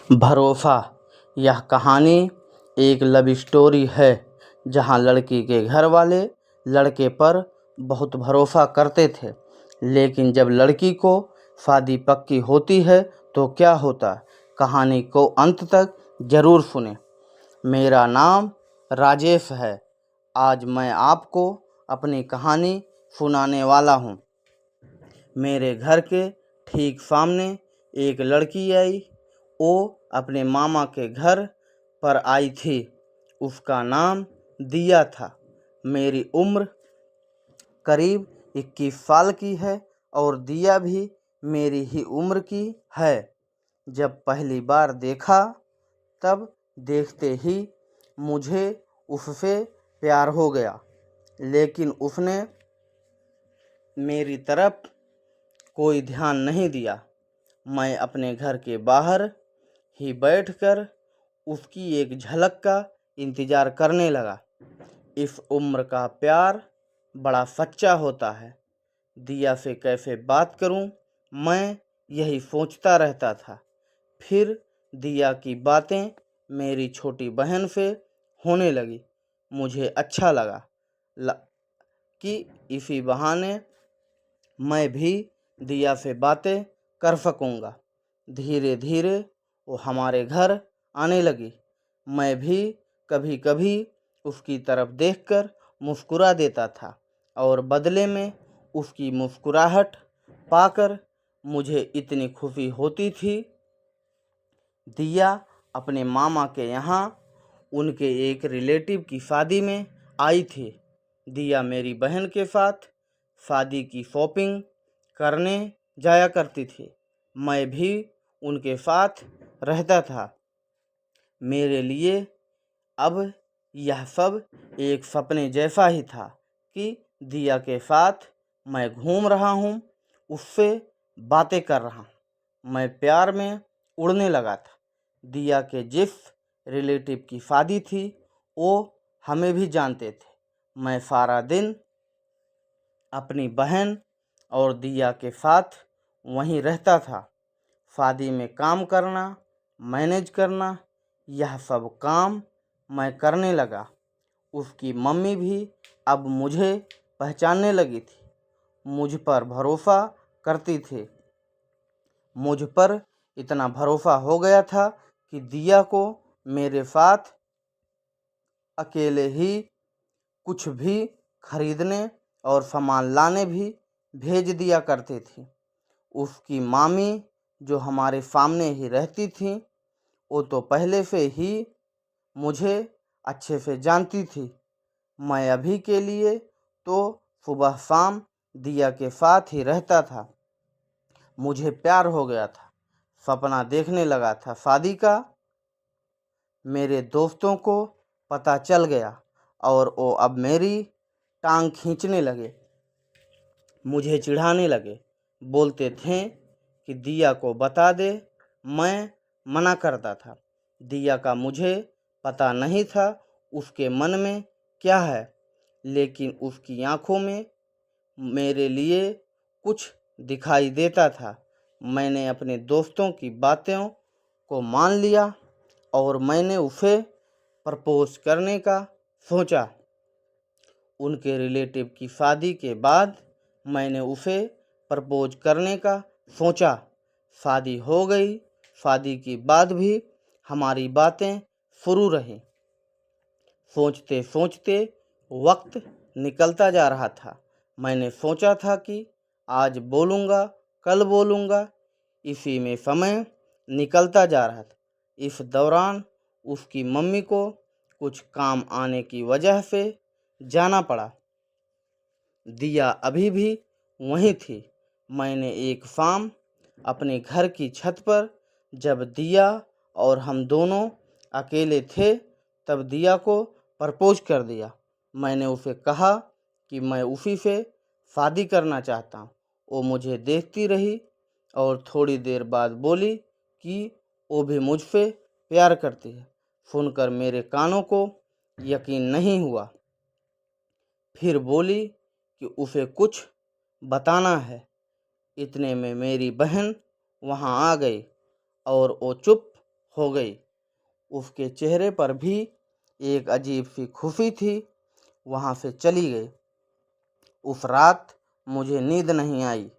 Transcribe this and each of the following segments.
भरोसा। यह कहानी एक लव स्टोरी है जहां लड़की के घर वाले लड़के पर बहुत भरोसा करते थे, लेकिन जब लड़की को शादी पक्की होती है तो क्या होता है। कहानी को अंत तक ज़रूर सुने। मेरा नाम राजेश है। आज मैं आपको अपनी कहानी सुनाने वाला हूँ। मेरे घर के ठीक सामने एक लड़की आई। वो अपने मामा के घर पर आई थी। उसका नाम दिया था। मेरी उम्र करीब 21 साल की है और दिया भी मेरी ही उम्र की है। जब पहली बार देखा तब देखते ही मुझे उससे प्यार हो गया, लेकिन उसने मेरी तरफ कोई ध्यान नहीं दिया। मैं अपने घर के बाहर ही बैठकर उसकी एक झलक का इंतज़ार करने लगा। इस उम्र का प्यार बड़ा सच्चा होता है। दिया से कैसे बात करूं, मैं यही सोचता रहता था। फिर दिया की बातें मेरी छोटी बहन से होने लगी। मुझे अच्छा लगा कि इसी बहाने मैं भी दिया से बातें कर सकूँगा। धीरे धीरे वो हमारे घर आने लगी। मैं भी कभी कभी उसकी तरफ देखकर मुस्कुरा देता था और बदले में उसकी मुस्कुराहट पाकर मुझे इतनी खुशी होती थी। दिया अपने मामा के यहाँ उनके एक रिलेटिव की शादी में आई थी। दिया मेरी बहन के साथ शादी की शॉपिंग करने जाया करती थी। मैं भी उनके साथ रहता था। मेरे लिए अब यह सब एक सपने जैसा ही था कि दिया के साथ मैं घूम रहा हूँ, उससे बातें कर रहा हूँ। मैं प्यार में उड़ने लगा था। दिया के जिस रिलेटिव की शादी थी वो हमें भी जानते थे। मैं सारा दिन अपनी बहन और दिया के साथ वहीं रहता था। शादी में काम करना, मैनेज करना, यह सब काम मैं करने लगा। उसकी मम्मी भी अब मुझे पहचानने लगी थी। मुझ पर भरोसा करती थी। मुझ पर इतना भरोसा हो गया था कि दिया को मेरे साथ अकेले ही कुछ भी खरीदने और सामान लाने भी भेज दिया करती थी। उसकी मामी जो हमारे सामने ही रहती थी, वो तो पहले से ही मुझे अच्छे से जानती थी। मैं अभी के लिए तो सुबह शाम दिया के साथ ही रहता था। मुझे प्यार हो गया था। सपना देखने लगा था शादी का। मेरे दोस्तों को पता चल गया और वो अब मेरी टांग खींचने लगे, मुझे चिढ़ाने लगे। बोलते थे कि दिया को बता दे। मैं मना करता था। दिया का मुझे पता नहीं था उसके मन में क्या है, लेकिन उसकी आंखों में मेरे लिए कुछ दिखाई देता था। मैंने अपने दोस्तों की बातों को मान लिया और मैंने उसे प्रपोज करने का सोचा। उनके रिलेटिव की शादी के बाद मैंने उसे प्रपोज करने का सोचा। शादी हो गई। शादी के बाद भी हमारी बातें शुरू रहीं। सोचते सोचते वक्त निकलता जा रहा था। मैंने सोचा था कि आज बोलूँगा, कल बोलूँगा। इसी में समय निकलता जा रहा था। इस दौरान उसकी मम्मी को कुछ काम आने की वजह से जाना पड़ा। दिया अभी भी वहीं थी। मैंने एक शाम अपने घर की छत पर, जब दिया और हम दोनों अकेले थे, तब दिया को प्रपोज कर दिया। मैंने उसे कहा कि मैं उसी से शादी करना चाहता हूँ। वो मुझे देखती रही और थोड़ी देर बाद बोली कि वो भी मुझसे प्यार करती है। सुनकर मेरे कानों को यकीन नहीं हुआ। फिर बोली कि उसे कुछ बताना है। इतने में मेरी बहन वहाँ आ गई और वो चुप हो गई। उसके चेहरे पर भी एक अजीब सी खुशी थी। वहाँ से चली गई। उस रात मुझे नींद नहीं आई।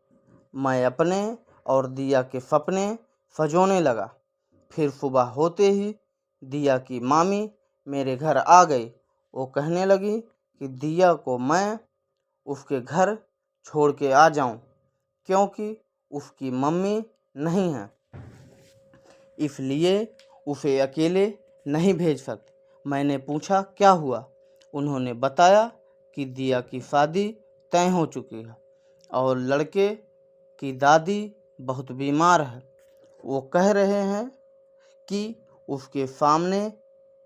मैं अपने और दिया के सपने सजोने लगा। फिर सुबह होते ही दिया की मामी मेरे घर आ गई। वो कहने लगी कि दिया को मैं उसके घर छोड़ के आ जाऊं, क्योंकि उसकी मम्मी नहीं है, इसलिए उसे अकेले नहीं भेज सकती। मैंने पूछा क्या हुआ। उन्होंने बताया कि दिया की शादी तय हो चुकी है और लड़के की दादी बहुत बीमार है। वो कह रहे हैं कि उसके सामने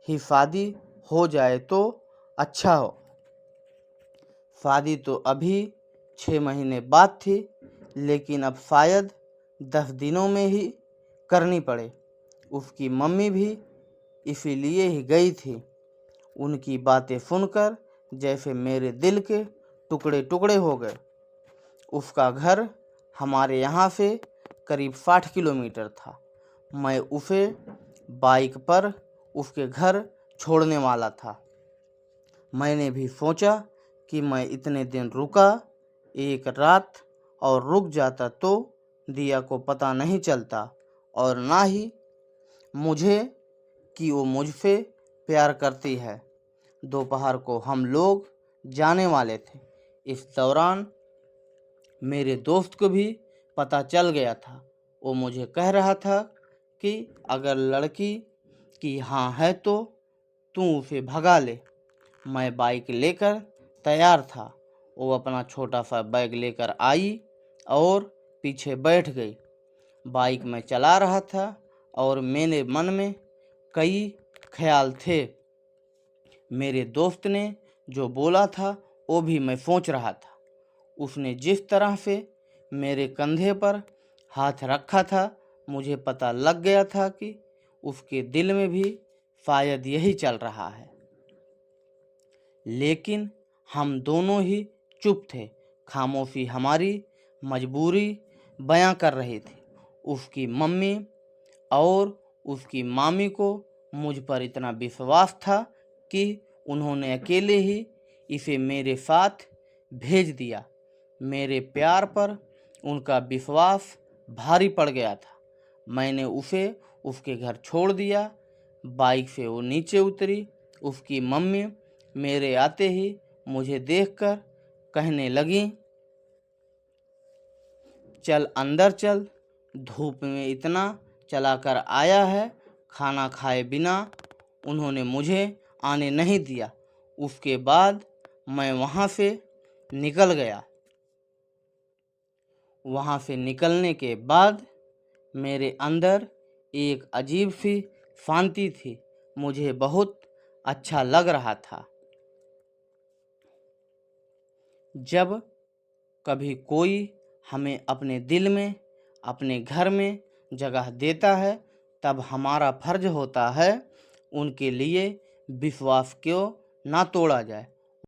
ही शादी हो जाए तो अच्छा हो। शादी तो अभी 6 महीने बाद थी, लेकिन अब शायद 10 दिनों में ही करनी पड़े। उसकी मम्मी भी इसीलिए ही गई थी। उनकी बातें सुनकर जैसे मेरे दिल के टुकड़े टुकड़े हो गए। उसका घर हमारे यहाँ से करीब 60 किलोमीटर था। मैं उसे बाइक पर उसके घर छोड़ने वाला था। मैंने भी सोचा कि मैं इतने दिन रुका, एक रात और रुक जाता तो दिया को पता नहीं चलता और ना ही मुझे कि वो मुझसे प्यार करती है। दोपहर को हम लोग जाने वाले थे। इस दौरान मेरे दोस्त को भी पता चल गया था। वो मुझे कह रहा था कि अगर लड़की की हाँ है तो तू उसे भगा ले। मैं बाइक लेकर तैयार था। वो अपना छोटा सा बैग लेकर आई और पीछे बैठ गई। बाइक में चला रहा था और मेरे मन में कई ख्याल थे। मेरे दोस्त ने जो बोला था वो भी मैं सोच रहा था। उसने जिस तरह से मेरे कंधे पर हाथ रखा था, मुझे पता लग गया था कि उसके दिल में भी शायद यही चल रहा है। लेकिन हम दोनों ही चुप थे। खामोशी हमारी मजबूरी बयां कर रही थी। उसकी मम्मी और उसकी मामी को मुझ पर इतना विश्वास था कि उन्होंने अकेले ही इसे मेरे साथ भेज दिया। मेरे प्यार पर उनका विश्वास भारी पड़ गया था। मैंने उसे उसके घर छोड़ दिया। बाइक से वो नीचे उतरी। उसकी मम्मी मेरे आते ही मुझे देखकर कहने लगी, चल अंदर चल, धूप में इतना चलाकर आया है, खाना खाए बिना उन्होंने मुझे आने नहीं दिया। उसके बाद मैं वहाँ से निकल गया। वहाँ से निकलने के बाद मेरे अंदर एक अजीब सी शांति थी। मुझे बहुत अच्छा लग रहा था। जब कभी कोई हमें अपने दिल में, अपने घर में जगह देता है, तब हमारा फर्ज होता है उनके लिए विश्वास क्यों ना तोड़ा जाए।